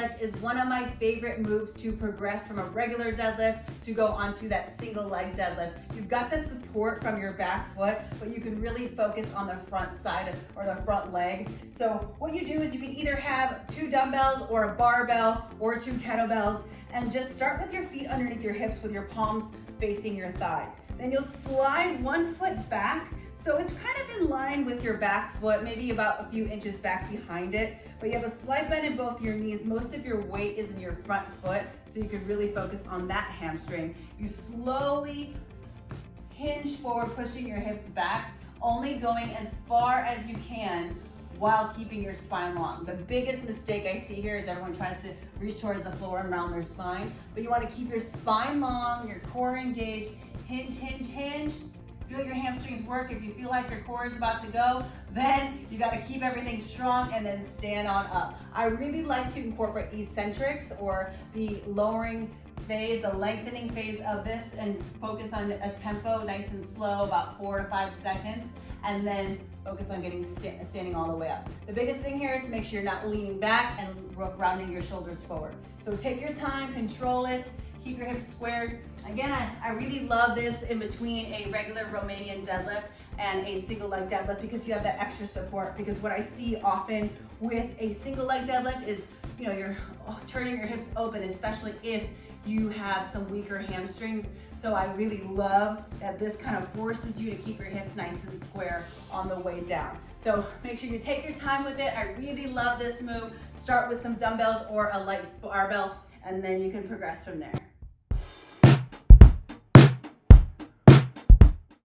deadlift is one of my favorite moves to progress from a regular deadlift to go onto that single leg deadlift. You've got the support from your back foot, but you can really focus on the front side or the front leg. So what you do is you can either have 2 dumbbells or a barbell or 2 kettlebells, and just start with your feet underneath your hips with your palms facing your thighs. Then you'll slide 1 foot back, so it's kind of in line with your back foot, maybe about a few inches back behind it, but you have a slight bend in both your knees. Most of your weight is in your front foot, so you can really focus on that hamstring. You slowly hinge forward, pushing your hips back, only going as far as you can while keeping your spine long. The biggest mistake I see here is everyone tries to reach towards the floor and round their spine, but you want to keep your spine long, your core engaged, hinge, hinge, hinge. Feel your hamstrings work. If you feel like your core is about to go, then you got to keep everything strong and then stand on up. I really like to incorporate eccentrics, or the lowering phase, the lengthening phase of this, and focus on a tempo nice and slow, about 4 to 5 seconds, and then focus on getting standing all the way up. The biggest thing here is to make sure you're not leaning back and rounding your shoulders forward. So take your time, control it, keep your hips squared. Again, I really love this in between a regular Romanian deadlift and a single leg deadlift, because you have that extra support. Because what I see often with a single leg deadlift is, you're turning your hips open, especially if you have some weaker hamstrings. So I really love that this kind of forces you to keep your hips nice and square on the way down. So make sure you take your time with it. I really love this move. Start with some dumbbells or a light barbell, and then you can progress from there.